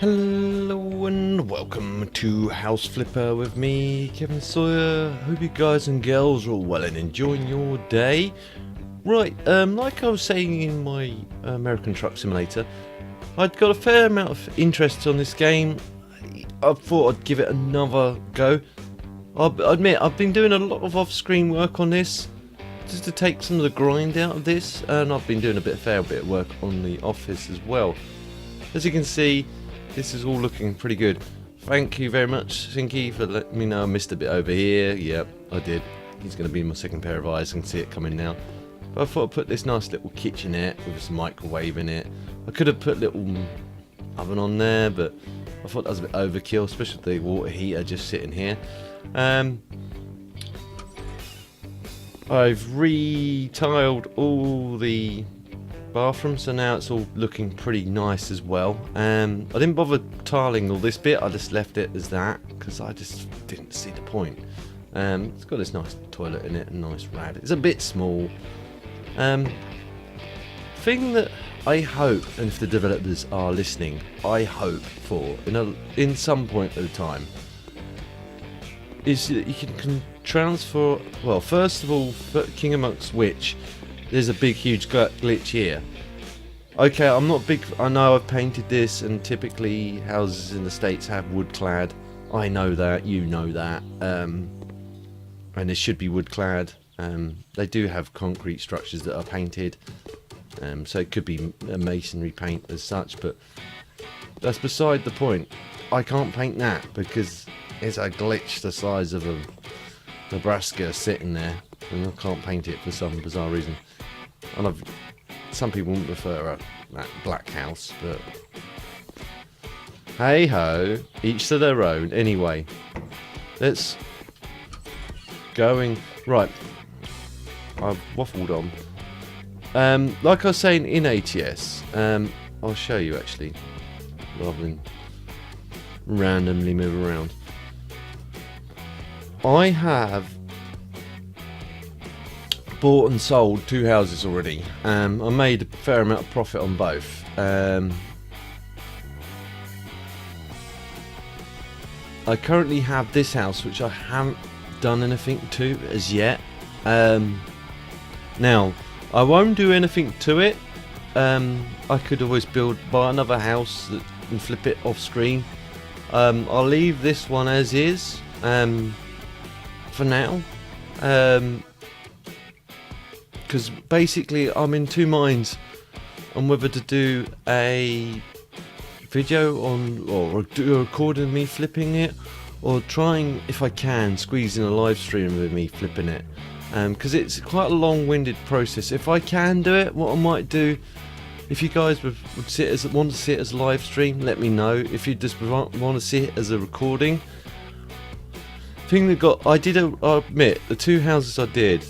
Hello and welcome to House Flipper with me, Kevin Sawyer. Hope you guys and girls are all well and enjoying your day. Right, like I was saying in my American Truck Simulator, I'd got a fair amount of interest on this game. I thought I'd give it another go. I'll admit, I've been doing a lot of off-screen work on this, just to take some of the grind out of this, and I've been doing a fair bit of work on the office as well. As you can see, this is all looking pretty good. Thank you very much, Sinky, for letting me know I missed a bit over here. Yep, I did. He's going to be my second pair of eyes. I can see it coming now. But I thought I'd put this nice little kitchenette with some microwave in it. I could have put a little oven on there, but I thought that was a bit overkill, especially with the water heater just sitting here. I've re-tiled all the bathroom, so now it's all looking pretty nice as well. I didn't bother tiling all this bit, I just left it as that because I just didn't see the point. It's got this nice toilet in it, a nice rad. It's a bit small. Thing that I hope, and if the developers are listening, I hope for in some point of the time, is that you can transfer. Well, first of all, for King Amongst Witch, there's a big huge glitch here. Okay, I'm not big. I know I've painted this, and typically houses in the States have wood clad. I know that, you know that, and it should be wood clad. They do have concrete structures that are painted, so it could be a masonry paint as such, but that's beside the point. I can't paint that because it's a glitch the size of a Nebraska sitting there, and I can't paint it for some bizarre reason. And some people wouldn't prefer that black house, but hey ho, each to their own. Anyway, let's going right. I've waffled on. Like I was saying in ATS, I'll show you actually, rather than randomly move around. I have bought and sold 2 houses already. I made a fair amount of profit on both. I currently have this house, which I haven't done anything to as yet. Now, I won't do anything to it. I could always buy another house and flip it off screen. I'll leave this one as is for now. Because basically I'm in two minds on whether to do a video on or do a recording of me flipping it, or trying, if I can, squeeze in a live stream with me flipping it, because it's quite a long-winded process. If I can do it, what I might do, if you guys would want to see it as a live stream, let me know. If you just want to see it as a recording, I admit the 2 houses I did.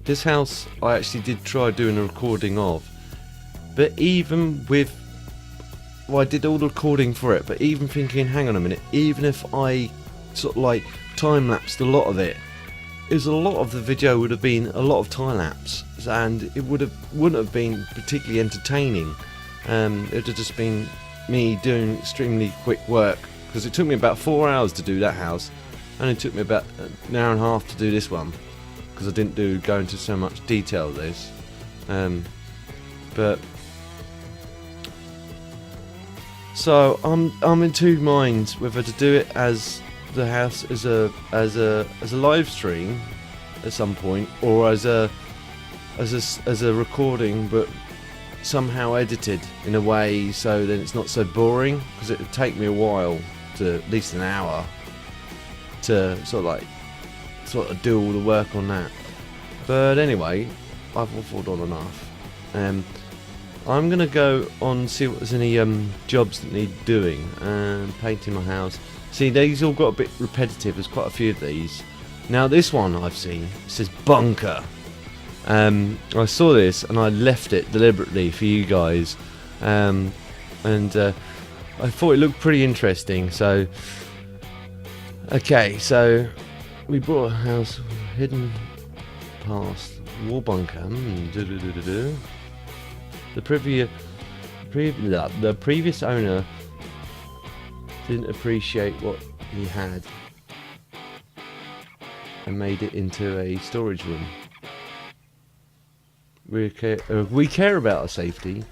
This house I actually did try doing a recording of, but even with, I did all the recording for it, but even thinking, hang on a minute, even if I sort of like time-lapsed a lot of it, a lot of the video would have been a lot of time-lapse, and it wouldn't have been particularly entertaining. It would have just been me doing extremely quick work, because it took me about 4 hours to do that house, and it took me about an hour and a half to do this one, because I didn't go into so much detail of this. But so I'm in two minds whether to do it as the house as a live stream at some point, or as a recording, but somehow edited in a way so then it's not so boring, because it would take me a while, to at least an hour, to sort of do all the work on that. But anyway, I've waffled on enough. I'm gonna go on and see what there's any jobs that need doing. Painting my house. See, these all got a bit repetitive. There's quite a few of these. Now this one I've seen, it says bunker. I saw this and I left it deliberately for you guys, and I thought it looked pretty interesting. So okay, so we bought a house hidden past war bunker. The previous owner didn't appreciate what he had and made it into a storage room. We care about our safety.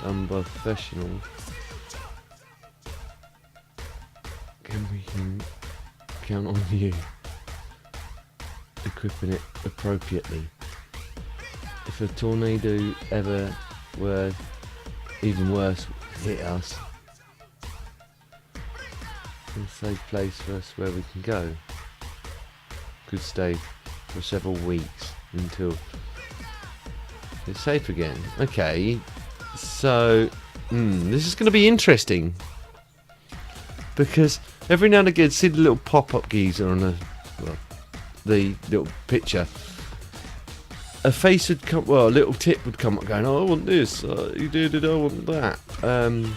Done by professional. Can count on you equipping it appropriately. If a tornado ever were even worse hit us, it's a safe place for us where we can go. Could stay for several weeks until it's safe again. Okay, so this is going to be interesting because every now and again, see the little pop-up geezer on the little picture. A face would come, well, a little tip would come up going, "Oh, I want this. You did it. I want that." And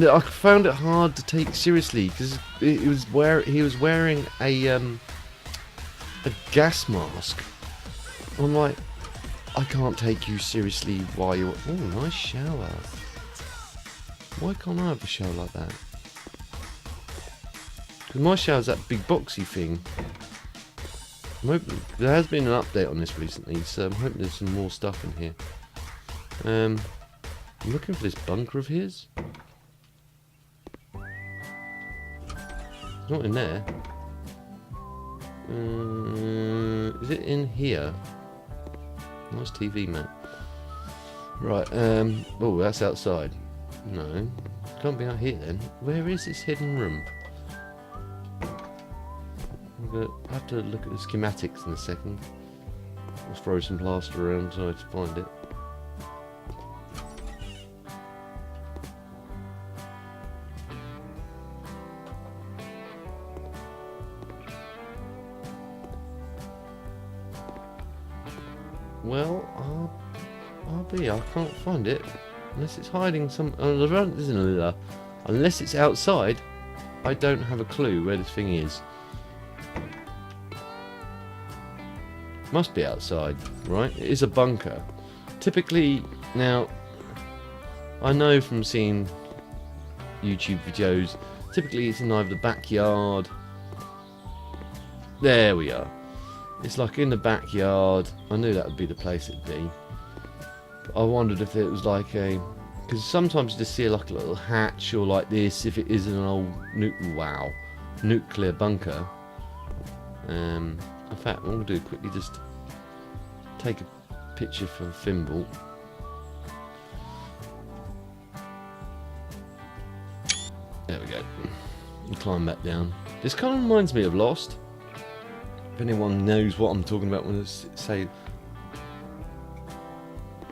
I found it hard to take seriously because he was wearing a gas mask. I'm like, I can't take you seriously while you're... Oh, nice shower. Why can't I have a shower like that? Because my shower's that big boxy thing. I'm hoping, there has been an update on this recently, so I'm hoping there's some more stuff in here. I'm looking for this bunker of his. It's not in there. Is it in here? Nice TV, man. Right, oh, that's outside. No, can't be out here then. Where is this hidden room? I'll have to look at the schematics in a second. I'll throw some plaster around so I to find it. Well, I can't find it unless it's hiding some. Unless it's outside, I don't have a clue where this thing is. Must be outside, right? It is a bunker. Typically, now, I know from seeing YouTube videos, typically it's in either the backyard. There we are. It's like in the backyard. I knew that would be the place it'd be. But I wondered if it was like a... Because sometimes you just see like a little hatch or like this, if it is an old nuclear bunker. In fact, what we'll do quickly, just take a picture for Thimble. There we go. And climb back down. This kind of reminds me of Lost. If anyone knows what I'm talking about when I say...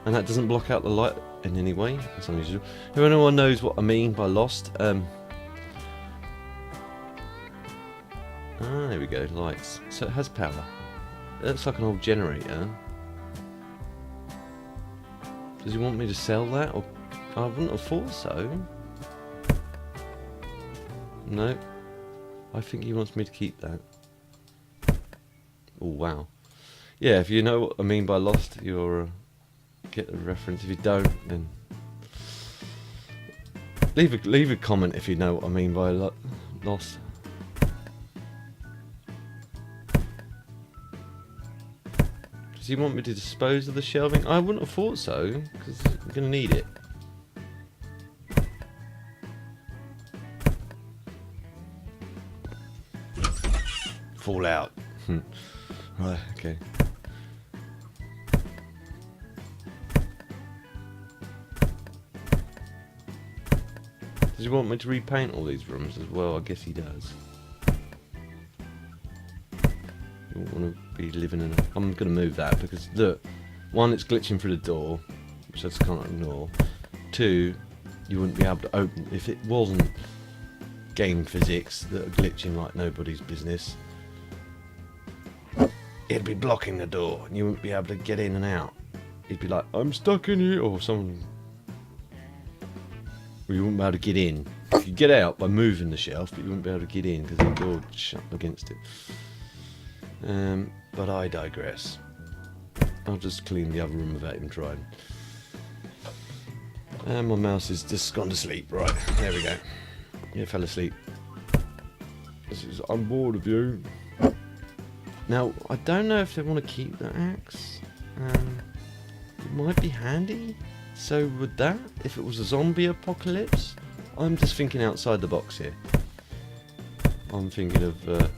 And that doesn't block out the light in any way. That's unusual. If anyone knows what I mean by Lost, there we go, lights. So it has power. It looks like an old generator. Does he want me to sell that? Or I wouldn't have thought so. No. I think he wants me to keep that. Oh, wow. Yeah, if you know what I mean by Lost, you'll get the reference. If you don't, then... Leave a comment if you know what I mean by Lost. Does he want me to dispose of the shelving? I wouldn't have thought so, because I'm going to need it. Fall out. Right, okay. Does he want me to repaint all these rooms as well? I guess he does. You don't want to be living in a... I'm going to move that because, look, one, it's glitching through the door, which I just can't ignore. Two, you wouldn't be able to open... If it wasn't game physics that are glitching like nobody's business, it'd be blocking the door and you wouldn't be able to get in and out. It'd be like, I'm stuck in here, or someone... You wouldn't be able to get in. You could get out by moving the shelf, but you wouldn't be able to get in because the door would shut against it. But I digress. I'll just clean the other room without even trying. And my mouse is just gone to sleep. Right, there we go. It fell asleep. I'm bored of you. Now, I don't know if they want to keep the axe. It might be handy. So would that, if it was a zombie apocalypse? I'm just thinking outside the box here. I'm thinking of The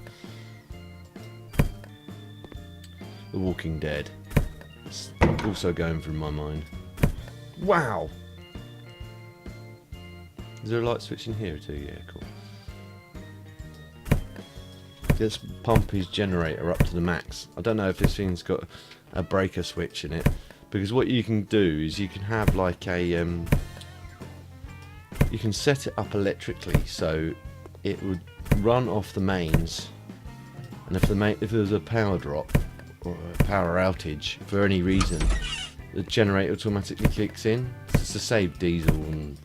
Walking Dead. It's also going through my mind. Wow! Is there a light switch in here too? Yeah, cool. Let's pump his generator up to the max. I don't know if this thing's got a breaker switch in it. Because what you can do is you can have like a... you can set it up electrically so it would run off the mains. And if there's a power drop or a power outage for any reason, the generator automatically kicks in. It's to save diesel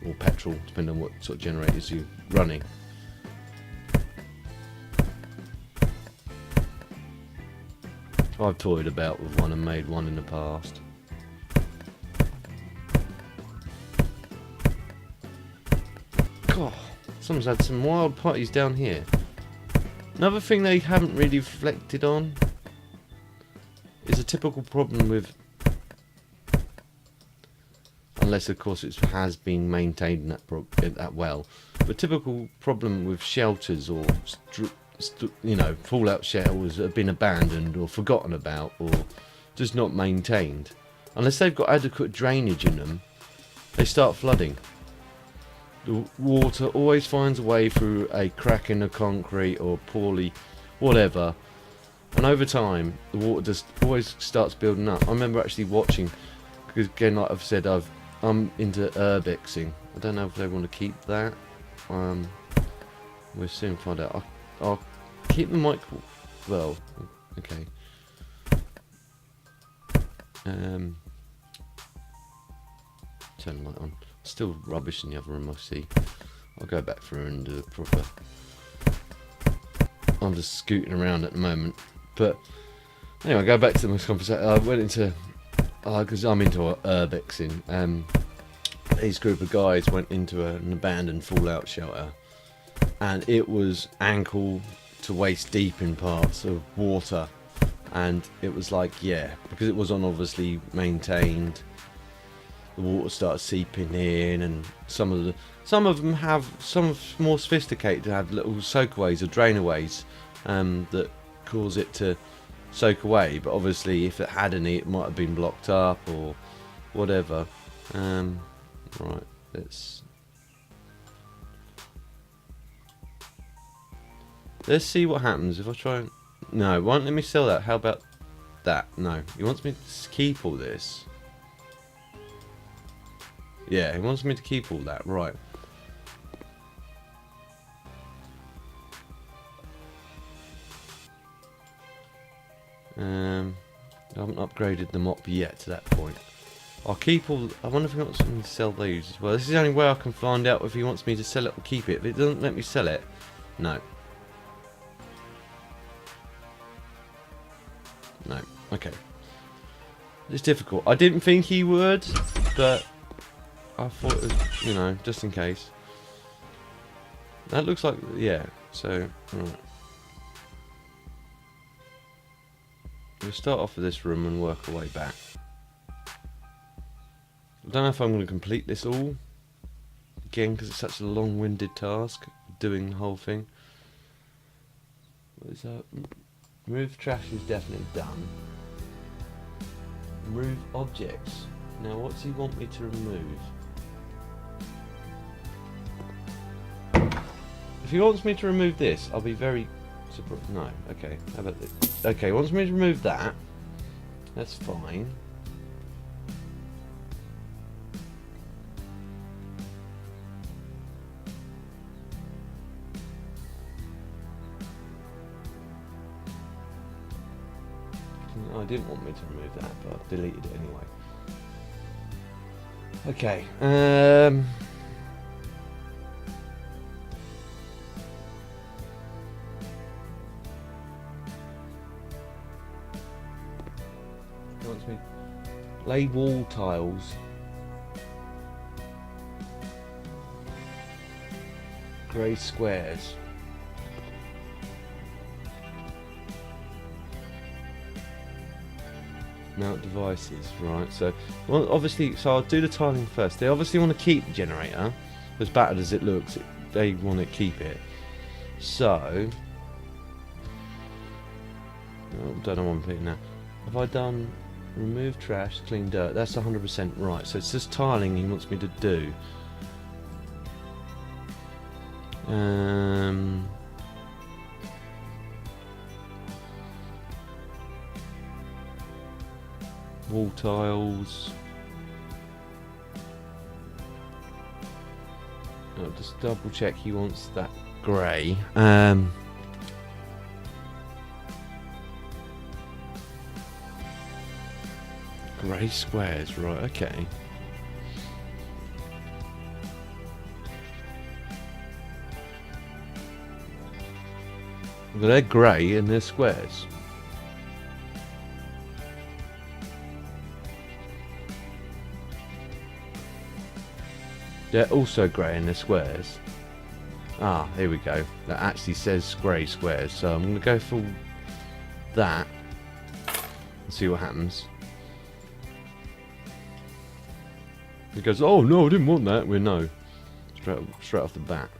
or petrol, depending on what sort of generators you're running. I've toyed about with one and made one in the past. God, someone's had some wild parties down here. Another thing they haven't really reflected on is a typical problem with, unless of course it has been maintained that well, but typical problem with shelters or fallout shelters that have been abandoned or forgotten about or just not maintained. Unless they've got adequate drainage in them, they start flooding. The water always finds a way through a crack in the concrete or poorly, whatever. And over time, the water just always starts building up. I remember actually watching, because again, like I've said, I'm into urbexing. I don't know if they want to keep that. We'll soon find out. I'll keep the mic. Well, okay. Turn the light on. Still rubbish in the other room, I see. I'll go back through and do a proper... I'm just scooting around at the moment. But anyway, go back to the conversation. I went into... because I'm into urbexing. These group of guys went into an abandoned fallout shelter. And it was ankle to waist deep in parts of water. And it was like, yeah, because it wasn't obviously maintained. The water started seeping in, and some of them have, some more sophisticated have little soakaways or drainaways that cause it to soak away. But obviously, if it had any, it might have been blocked up or whatever. Right, let's see what happens if I try and... No, it won't let me sell that. How about that? No, he wants me to keep all this. Yeah, he wants me to keep all that, right. I haven't upgraded the mop yet to that point. I'll keep all... I wonder if he wants me to sell these as well. This is the only way I can find out if he wants me to sell it or keep it. If it doesn't let me sell it, no. No, okay. It's difficult. I didn't think he would, but... I thought it was, just in case. That looks like, yeah, so, right. We'll start off with this room and work our way back. I don't know if I'm going to complete this all. Again, because it's such a long-winded task, doing the whole thing. What is that? Remove trash is definitely done. Remove objects. Now, what does he want me to remove? If he wants me to remove this, I'll be very surprised. No, okay. How about this? Okay, he wants me to remove that. That's fine. No, I didn't want me to remove that, but I've deleted it anyway. Okay, wants me lay wall tiles. Grey squares. Mount devices, right? So, well, obviously, so I'll do the tiling first. They obviously want to keep the generator, as battered as it looks. They want to keep it. So, don't know what I'm picking now. Have I done remove trash, clean dirt? That's 100% right. So it's just tiling he wants me to do. Wall tiles. I'll just double check he wants that grey. Grey squares, right, okay. Well, they're grey and they're squares. They're also grey and they're squares. Ah, here we go. That actually says grey squares. So I'm going to go for that and see what happens. He goes, oh no, I didn't want that. Well, no. Straight off the bat.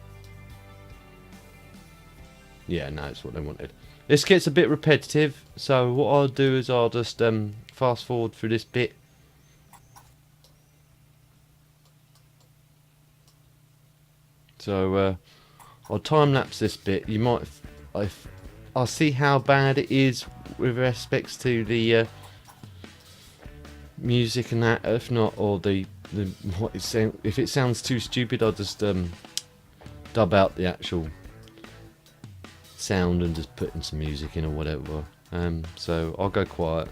Yeah, no, it's what they wanted. This gets a bit repetitive, so what I'll do is I'll just fast forward through this bit. So I'll time lapse this bit. You might, I'll see how bad it is with respects to the music and that. If not, or what it's saying. If it sounds too stupid, I'll just dub out the actual sound and just put in some music in or whatever. So I'll go quiet.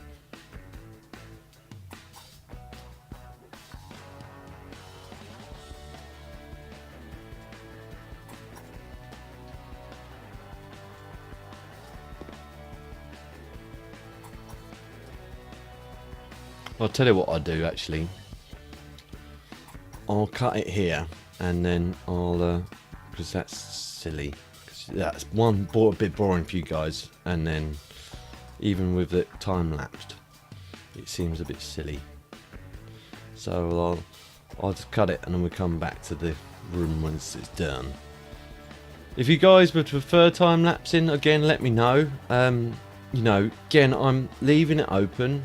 I'll tell you what I'll do actually. I'll cut it here and then I'll because that's silly. That's one a bit boring for you guys, and then even with it time lapsed, it seems a bit silly. So I'll just cut it and then we'll come back to the room once it's done. If you guys would prefer time lapsing, again, let me know. You know, again, I'm leaving it open.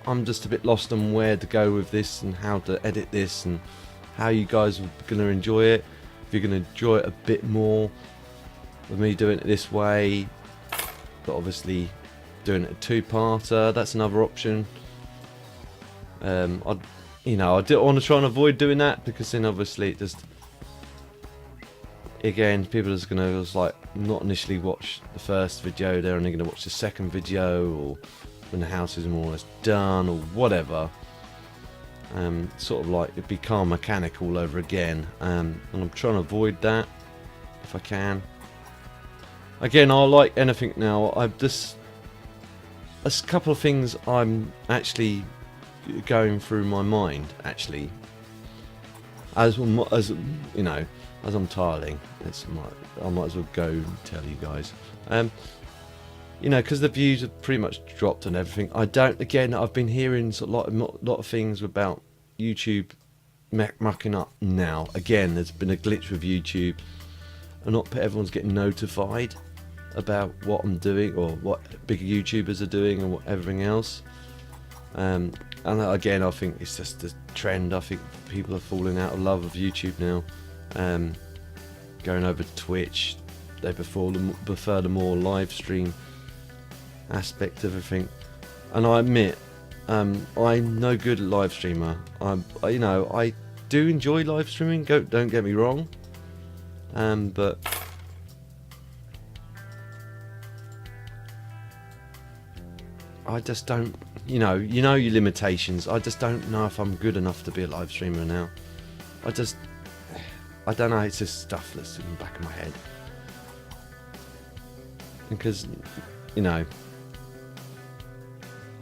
I'm just a bit lost on where to go with this and how to edit this and how you guys are going to enjoy it. If you're going to enjoy it a bit more with me doing it this way, but obviously doing it a two-parter, that's another option. I do want to try and avoid doing that, because then obviously it just, again, people are just going to just like not initially watch the first video, they're only going to watch the second video, or when the house is more or less done or whatever. Sort of like it'd be car mechanic all over again, and I'm trying to avoid that if I can. Again, I like anything now. there's a couple of things I'm actually going through my mind actually, as you know, as I'm tiling. I might as well go and tell you guys. You know, because the views have pretty much dropped and everything. I've been hearing sort of lot of things about YouTube mucking up now. Again, there's been a glitch with YouTube, and not everyone's getting notified about what I'm doing or what bigger YouTubers are doing and what everything else. And again, I think it's just a trend. I think people are falling out of love with YouTube now, going over to Twitch. They prefer the more live stream aspect of everything. And I admit, I'm no good at live streamer. I do enjoy live streaming. Don't get me wrong, but I just don't. You know your limitations. I just don't know if I'm good enough to be a live streamer now. I don't know. It's just stuff that's in the back of my head, because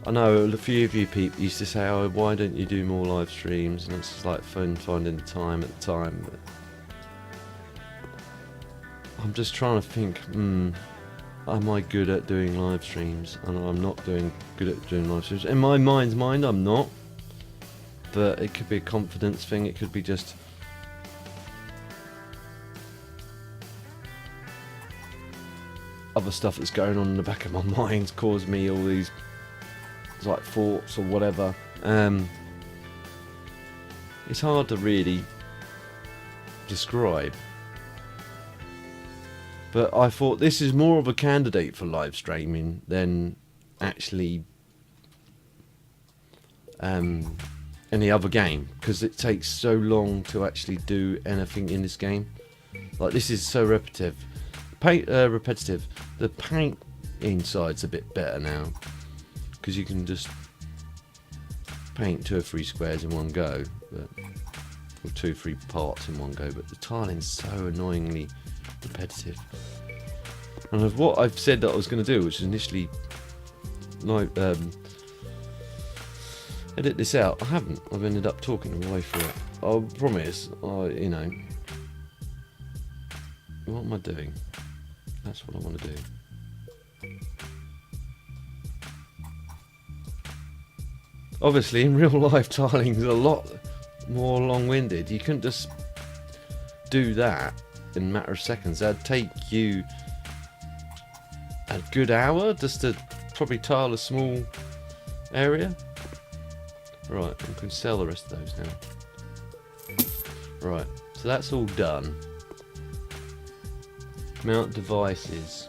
I know a few of you people used to say, oh, why don't you do more live streams? And it's just like fun finding the time at the time. But I'm just trying to think, am I good at doing live streams? And I'm not good at doing live streams. In my mind's mind, I'm not. But it could be a confidence thing. It could be just other stuff that's going on in the back of my mind caused me all these like thoughts or whatever. It's hard to really describe. But I thought this is more of a candidate for live streaming than actually any other game, because it takes so long to actually do anything in this game. Like, this is so repetitive. Repetitive. The paint inside's a bit better now, because you can just paint 2 or 3 squares in one go, or 2 or 3 parts in one go. But the tiling's so annoyingly repetitive. And of what I've said that I was going to do, which is initially like edit this out, I haven't. I've ended up talking away through it. I promise. You know, what am I doing? That's what I want to do. Obviously, in real life, tiling's a lot more long-winded. You couldn't just do that in a matter of seconds. That'd take you a good hour just to probably tile a small area. Right, we can sell the rest of those now. Right, so that's all done. Mount devices.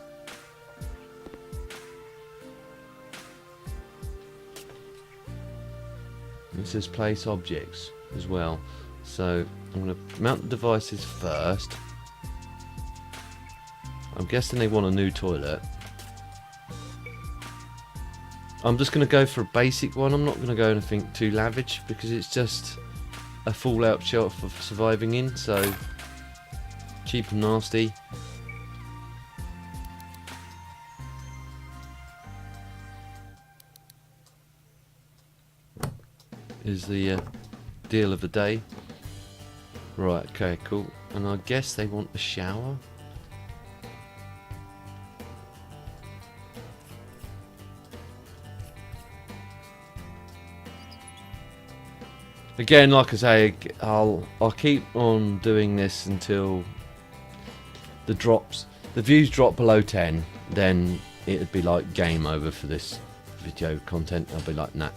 It says place objects as well. So I'm going to mount the devices first. I'm guessing they want a new toilet. I'm just going to go for a basic one. I'm not going to go anything too lavish because it's just a fallout shelter for surviving in. So cheap and nasty. Is the deal of the day. Right, okay, cool. And I guess they want a shower. Again, like I say, I'll keep on doing this until the views drop below 10. Then it'd be like game over for this video content. I'll be like, nah.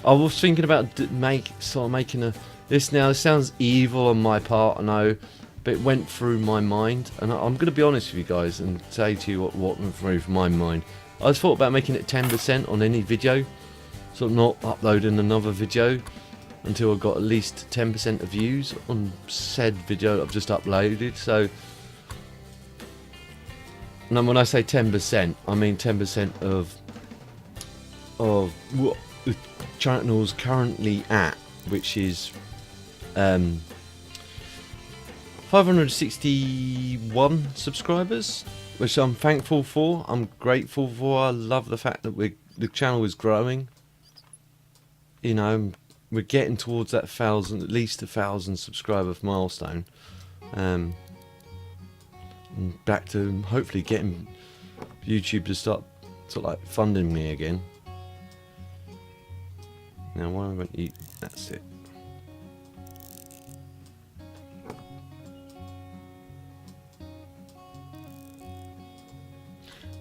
I was thinking about making this now. This sounds evil on my part, I know, but it went through my mind, and I'm going to be honest with you guys and say to you what went through my mind. I just thought about making it 10% on any video, so I'm not uploading another video until I got at least 10% of views on said video that I've just uploaded. So, and when I say 10%, I mean 10% of what the channel's currently at, which is 561 subscribers, which I'm thankful for. I'm grateful for. I love the fact that the channel is growing. You know, we're getting towards that at least 1,000 subscriber milestone. And back to hopefully getting YouTube to start sort of like funding me again. Now, why won't you? That's it.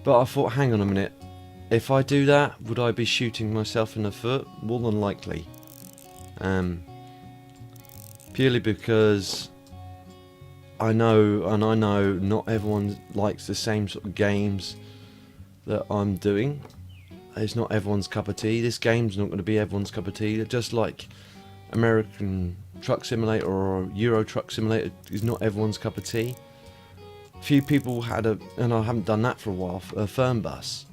But I thought, hang on a minute. If I do that, would I be shooting myself in the foot? More than likely. Purely because I know not everyone likes the same sort of games that I'm doing. It's not everyone's cup of tea. This game's not going to be everyone's cup of tea. Just like American Truck Simulator or Euro Truck Simulator is not everyone's cup of tea. Few people had and I haven't done that for a while, a Fernbus.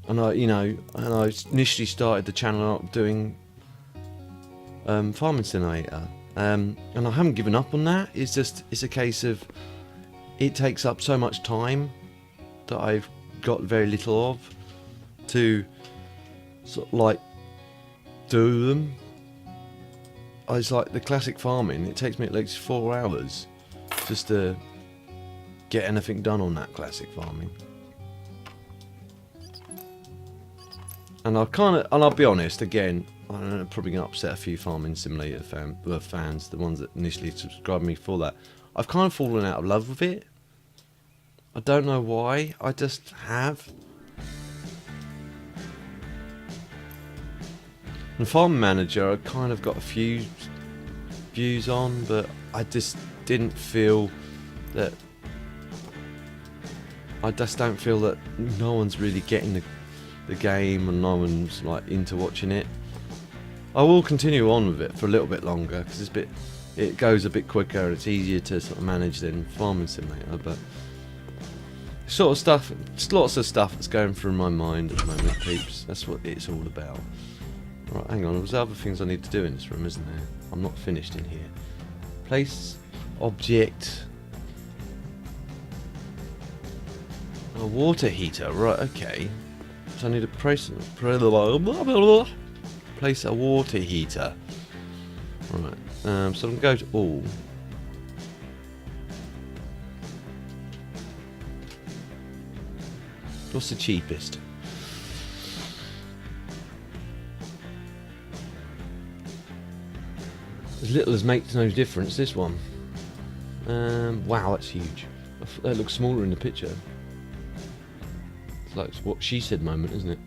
And I initially started the channel up doing Farming Simulator. And I haven't given up on that. It's a case of it takes up so much time that I've got very little of to sort of like do them. It's like the classic farming. It takes me at least 4 hours just to get anything done on that classic farming. And I'll be honest again. I'm probably going to upset a few Farming Simulator fans, the ones that initially subscribed me for that. I've kind of fallen out of love with it. I don't know why. I just have. And Farm Manager, I kind of got a few views on, but I just didn't feel that. I just don't feel that no one's really getting the game, and no one's like into watching it. I will continue on with it for a little bit longer because it goes a bit quicker and it's easier to sort of manage than Farming Simulator. But sort of stuff, just lots of stuff that's going through my mind at the moment, peeps. That's what it's all about. Right, hang on. There's other things I need to do in this room, isn't there? I'm not finished in here. Place object. A water heater. Right. Okay. So I need to place a water heater. Right. So I'm going to go to all. What's the cheapest? As little as makes no difference, this one. Wow, that's huge. That looks smaller in the picture. It's like what she said moment, isn't it?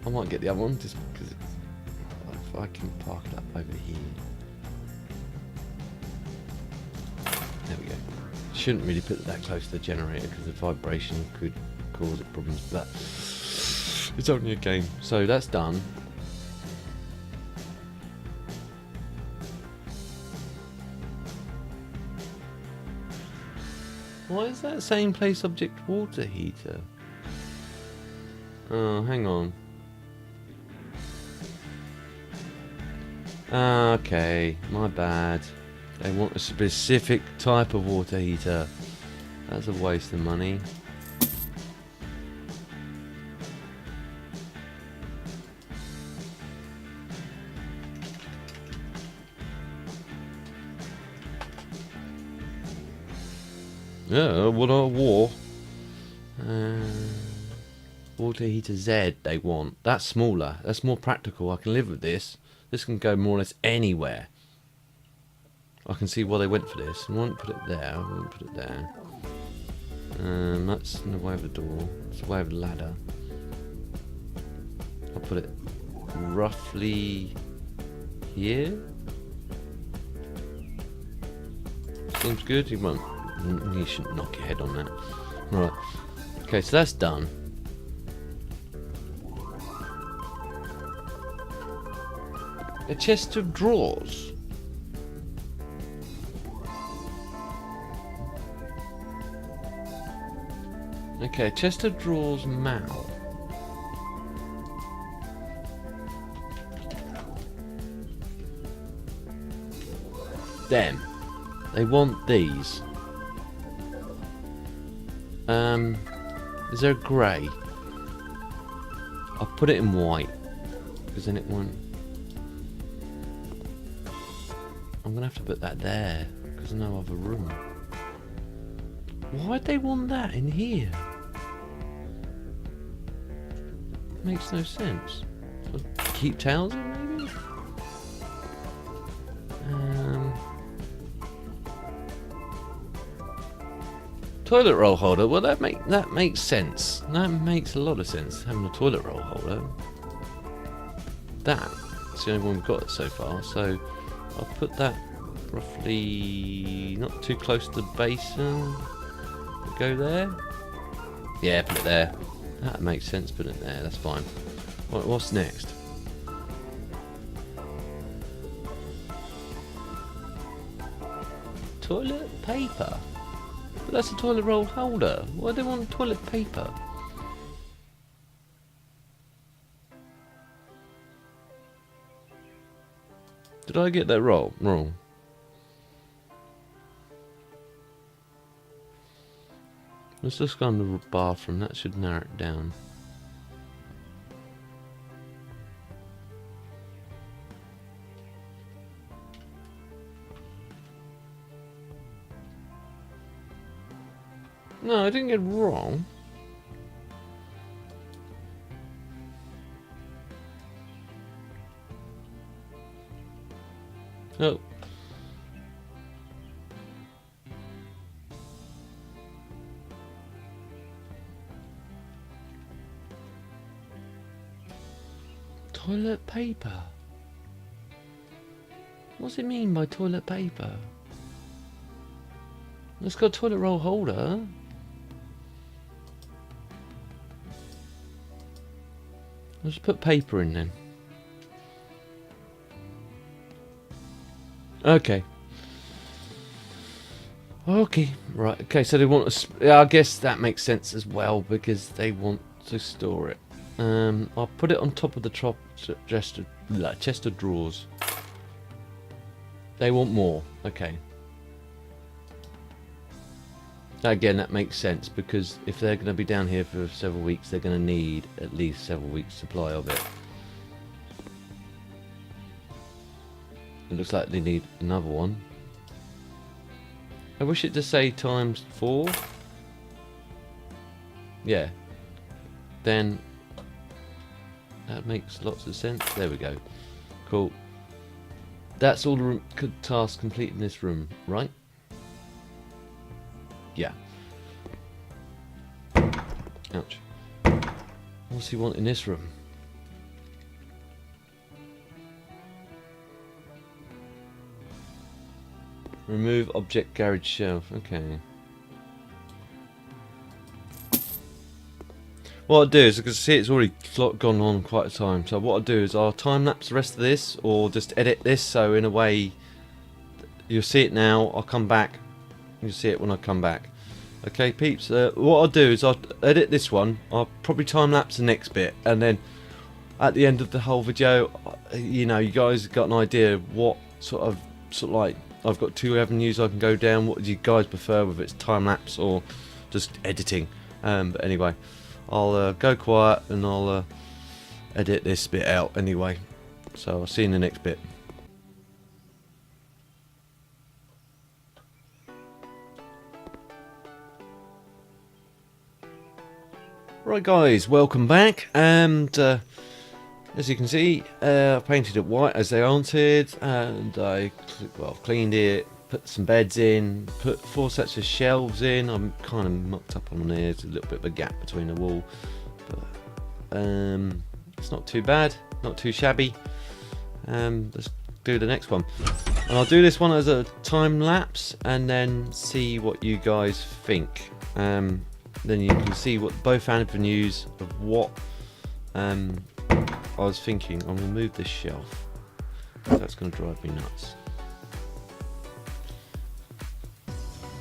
I might get the other one just because if I can park it up over here. There we go. Shouldn't really put it that close to the generator because the vibration could cause it problems, but it's only a game. So that's done. Why is that same place object water heater? Oh, hang on. Okay, my bad. They want a specific type of water heater. That's a waste of money. Yeah, what a war. Water heater Z they want. That's smaller. That's more practical. I can live with this. This can go more or less anywhere. I can see why they went for this. I won't put it there. I won't put it there. That's in the way of the door. It's the way of the ladder. I'll put it roughly here. Seems good. You won't. You shouldn't knock your head on that. Right. Okay, so that's done. A chest of drawers. Okay, chest of drawers, Mal. Them. They want these. Is there a grey? I'll put it in white because then it won't. I'm gonna have to put that there because there's no other room. Why'd they want that in here? Makes no sense. Keep towels in maybe? Toilet roll holder. Well, that makes sense. That makes a lot of sense. Having a toilet roll holder. That's the only one we've got so far. So I'll put that roughly not too close to the basin. Go there. Yeah, put it there. That makes sense. Put it there. That's fine. Right, what's next? Toilet paper. But that's a toilet roll holder. Why do they want toilet paper? Did I get that wrong? Let's just go on the bathroom. That should narrow it down. No, I didn't get it wrong. Oh. Toilet paper? What's it mean by toilet paper? It's got a toilet roll holder. Let's put paper in then. Okay. Okay, right. Okay, so they want to. Yeah, I guess that makes sense as well because they want to store it. I'll put it on top of the chest of drawers. They want more. Okay. Again, that makes sense because if they're going to be down here for several weeks, they're going to need at least several weeks' supply of it. It looks like they need another one. I wish it to say ×4. Yeah. Then that makes lots of sense. There we go. Cool. That's all the tasks complete in this room, right? Yeah. Ouch. What's he want in this room? Remove object garage shelf. Okay. What I'll do is, I can see it's already gone on quite a time, so what I'll do is I'll time lapse the rest of this or just edit this so in a way you'll see it now, I'll come back, you'll see it when I come back. Okay peeps, what I'll do is I'll edit this one, I'll probably time lapse the next bit, and then at the end of the whole video, you know, you guys have got an idea of what sort of like, I've got two avenues I can go down. What do you guys prefer, whether it's time lapse or just editing? But anyway, I'll go quiet and I'll edit this bit out anyway. So I'll see you in the next bit. Right guys, welcome back, and as you can see, I painted it white as they answered, and I cleaned it, put some beds in, put 4 sets of shelves in. I'm kind of mucked up on there, there's a little bit of a gap between the wall, but it's not too bad, not too shabby. Let's do the next one, and I'll do this one as a time lapse and then see what you guys think. Then you can see what both avenues of what I was thinking. I'm going to move this shelf. That's going to drive me nuts.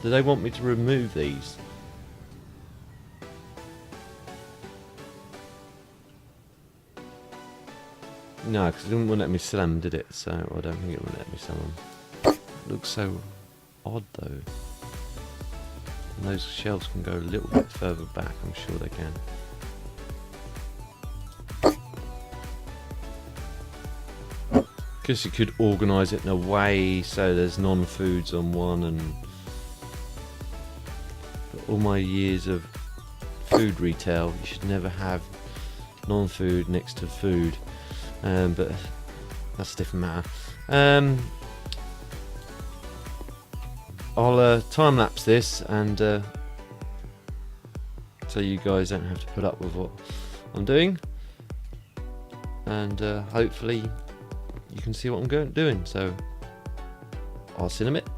Do they want me to remove these? No, because it didn't want to let me sell them, did it? So I don't think it would let me sell them. It looks so odd though. And those shelves can go a little bit further back, I'm sure they can. Guess you could organise it in a way so there's non-foods on one, and all my years of food retail, you should never have non-food next to food, but that's a different matter. I'll time lapse this, and so you guys don't have to put up with what I'm doing, and hopefully you can see what I'm doing. So I'll see you in a bit.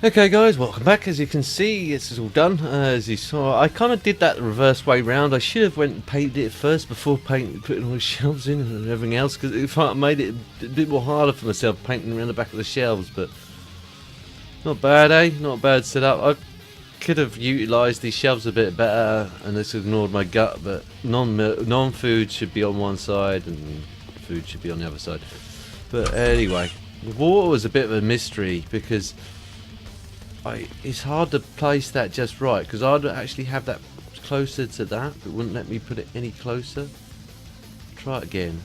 Okay guys, welcome back. As you can see, this is all done. As you saw, I kind of did that the reverse way round. I should have went and painted it first before putting all the shelves in and everything else, because if I made it a bit more harder for myself painting around the back of the shelves. But not bad, eh? Not a bad setup. I could have utilised these shelves a bit better and just ignored my gut, but non-food should be on one side and food should be on the other side. But anyway, the water was a bit of a mystery because it's hard to place that just right, because I'd actually have that closer to that, but it wouldn't let me put it any closer. Try it again.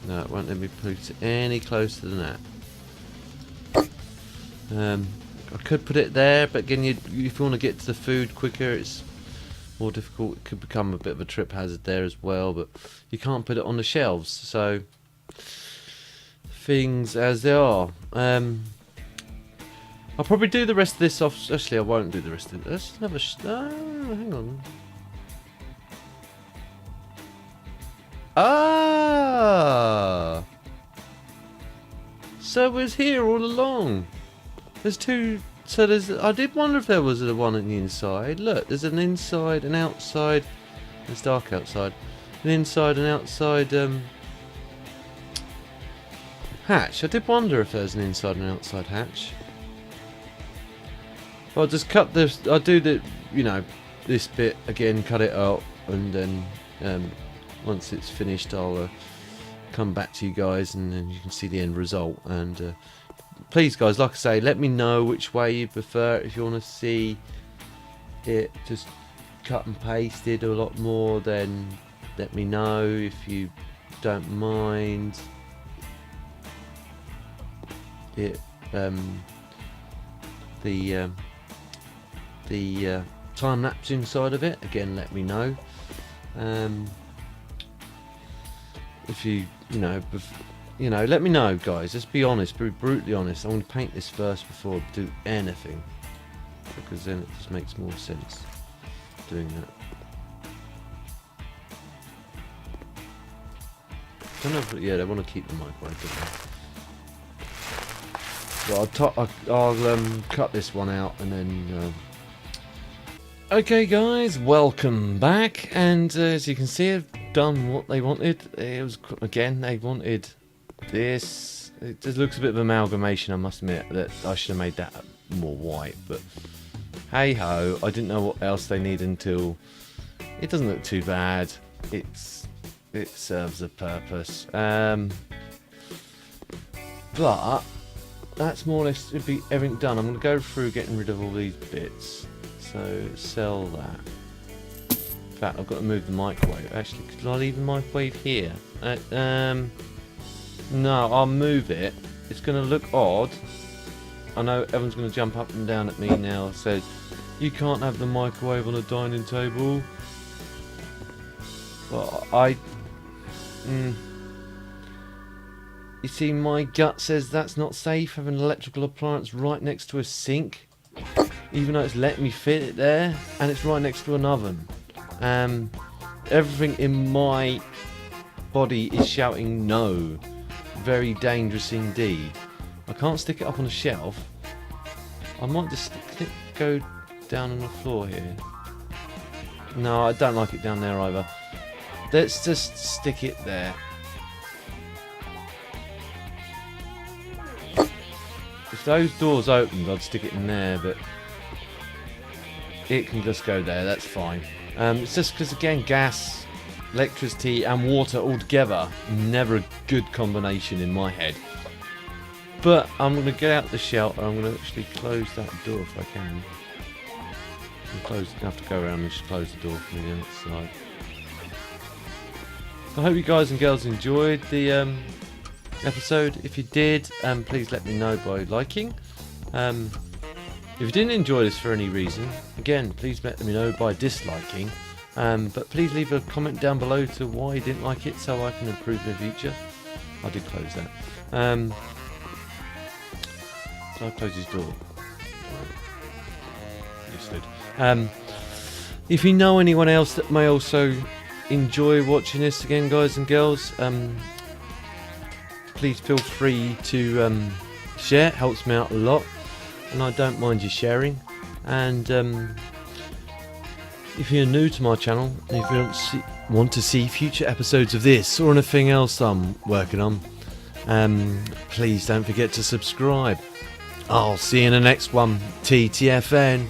No, it won't let me put it any closer than that. I could put it there, but again, if you want to get to the food quicker, it's more difficult. It could become a bit of a trip hazard there as well, but you can't put it on the shelves, so things as they are. I'll probably do the rest of this off. Actually, I won't do the rest of it. Let's have a hang on. Ah, so it was here all along. There's two. So there's. I did wonder if there was the one on the inside. Look, there's an inside and outside. It's dark outside. An inside and outside. Hatch. I did wonder if there's an inside and outside hatch. I'll just cut this. I'll do the, this bit again, cut it out, and then once it's finished, I'll come back to you guys, and then you can see the end result. And please, guys, like I say, let me know which way you prefer. If you want to see it just cut and pasted a lot more, then let me know. If you don't mind it, the time lapse inside of it, again, let me know. If you let me know, guys. Just be honest, be brutally honest. I want to paint this first before I do anything, because then it just makes more sense doing that. I don't know if, yeah, they want to keep the microwave, don't they? Well, I'll cut this one out, and then okay guys, welcome back, and as you can see, I've done what they wanted. It was, again, they wanted this. It just looks a bit of amalgamation, I must admit. That I should have made that more white, but hey ho, I didn't know what else they need until it doesn't look too bad. It serves a purpose, but that's more or less should be everything done. I'm going to go through getting rid of all these bits. So sell that. In fact, I've got to move the microwave. Actually, could I leave the microwave here? No, I'll move it. It's going to look odd. I know everyone's going to jump up and down at me now. Says you can't have the microwave on a dining table. Well, you see, my gut says that's not safe, having an electrical appliance right next to a sink, even though it's let me fit it there, and it's right next to an oven. Everything in my body is shouting no. Very dangerous indeed. I can't stick it up on a shelf. I might just go down on the floor here. No, I don't like it down there either. Let's just stick it there. If those doors opened, I'd stick it in there, but it can just go there, that's fine. It's just because, again, gas, electricity and water all together, never a good combination in my head. But I'm going to get out the shelter. I'm going to actually close that door if I can. I have to go around and just close the door from the outside. I hope you guys and girls enjoyed the episode. If you did, please let me know by liking. If you didn't enjoy this for any reason, again, please let me know by disliking. But please leave a comment down below to why you didn't like it, so I can improve in the future. I did close that. So I closed his door. If you know anyone else that may also enjoy watching this, again, guys and girls, please feel free to share. It helps me out a lot, and I don't mind you sharing. And if you're new to my channel, and if you want to see future episodes of this or anything else I'm working on, please don't forget to subscribe. I'll see you in the next one. TTFN.